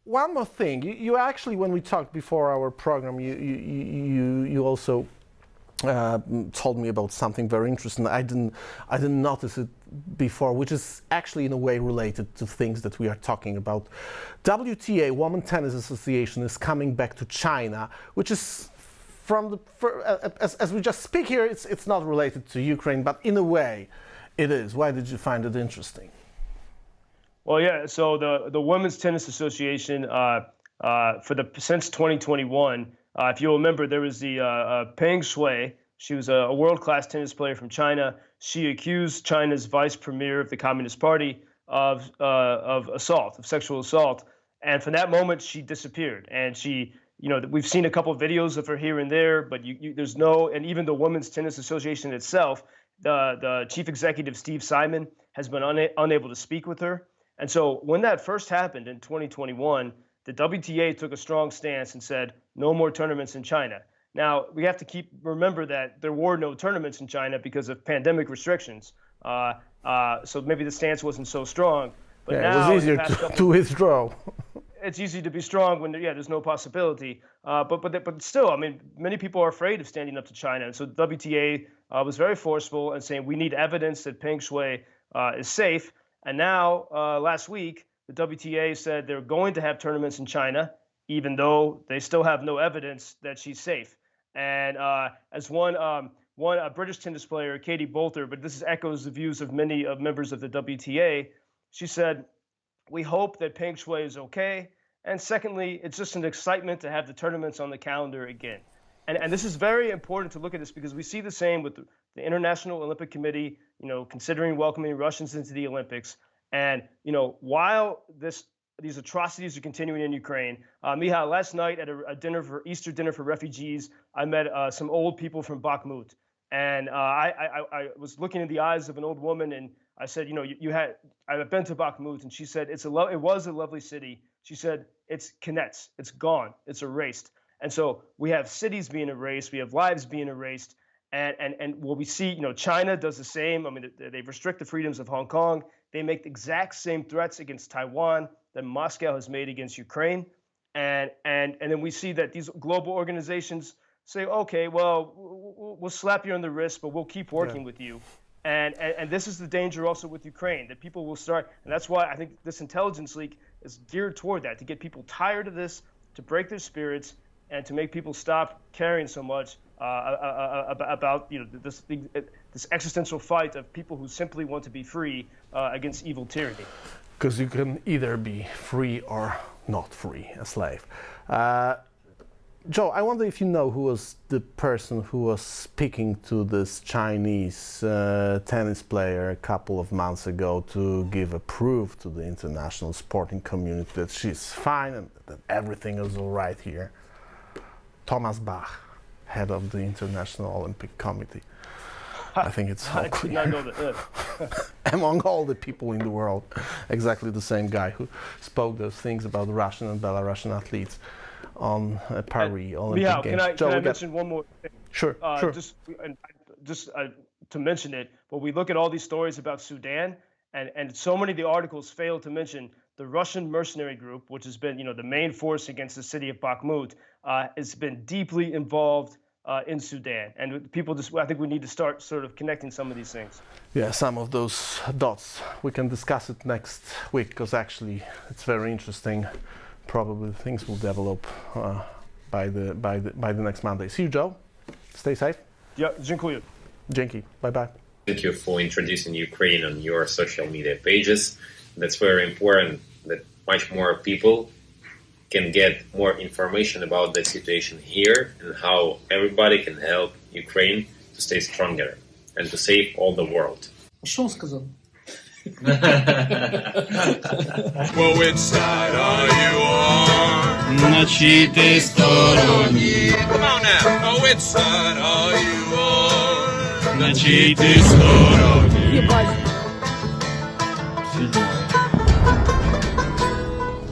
one more thing. You actually, when we talked before our program, you also told me about something very interesting. I didn't notice it before, which is actually in a way related to things that we are talking about. WTA, Women's Tennis Association, is coming back to China, which is from the as we just speak here, it's not related to Ukraine, but in a way, it is. Why did you find it interesting? Well, yeah. So the Women's Tennis Association since 2021. If you remember, there was the Peng Shuai. She was a world-class tennis player from China. She accused China's vice premier of the Communist Party of assault, of sexual assault. And from that moment, she disappeared. And she, we've seen a couple of videos of her here and there, but there's no, and even the Women's Tennis Association itself, the chief executive, Steve Simon, has been unable to speak with her. And so when that first happened in 2021, the WTA took a strong stance and said, no more tournaments in China. Now, we have to remember that there were no tournaments in China because of pandemic restrictions. So maybe the stance wasn't so strong. But yeah, now, it was easier to withdraw. It's easy to be strong when there's no possibility. But still, I mean, many people are afraid of standing up to China. And so the WTA was very forceful in saying we need evidence that Peng Shuai is safe. And now, last week, the WTA said they're going to have tournaments in China, even though they still have no evidence that she's safe. And as one British tennis player, Katie Boulter, but this echoes the views of many members of the WTA, she said, we hope that Peng Shuai is okay. And secondly, it's just an excitement to have the tournaments on the calendar again. And this is very important to look at this because we see the same with the International Olympic Committee, considering welcoming Russians into the Olympics. And, while these atrocities are continuing in Ukraine, Michał, last night at a Easter dinner for refugees, I met some old people from Bakhmut. And I was looking in the eyes of an old woman and I said, I've been to Bakhmut, and she said, it was a lovely city. She said, it's Knets, it's gone, it's erased. And so we have cities being erased, we have lives being erased. And what we see, China does the same. I mean, they restrict the freedoms of Hong Kong. They make the exact same threats against Taiwan that Moscow has made against Ukraine. And then we see that these global organizations say, okay, well, we'll slap you on the wrist, but we'll keep working with you. And this is the danger also with Ukraine, that people will start, and that's why I think this intelligence leak is geared toward that, to get people tired of this, to break their spirits, and to make people stop caring so much about this existential fight of people who simply want to be free against evil tyranny. Because you can either be free or not free, a slave. Joe, I wonder if you know who was the person who was speaking to this Chinese tennis player a couple of months ago to give a proof to the international sporting community that she's fine and that everything is all right here. Thomas Bach, head of the International Olympic Committee. I think it's all clear. I did not know that. Among all the people in the world, exactly the same guy who spoke those things about Russian and Belarusian athletes on Paris Olympic Games. Can I mention one more thing? Sure. Just to mention it, but we look at all these stories about Sudan, and so many of the articles fail to mention the Russian mercenary group, which has been, the main force against the city of Bakhmut, has been deeply involved in Sudan. And people I think we need to start sort of connecting some of these things. Yeah, some of those dots. We can discuss it next week because actually it's very interesting. Probably things will develop by the next Monday. See you, Joe. Stay safe. Yeah, dziękuję. Dzięki. Bye-bye. Thank you for introducing Ukraine on your social media pages. That's very important that much more people can get more information about the situation here and how everybody can help Ukraine to stay stronger and to save all the world. Что он сказал? Well, which side are you on? На чьей ты стороне? Come on now. Oh, which side are you on? На чьей ты стороне? Ебать.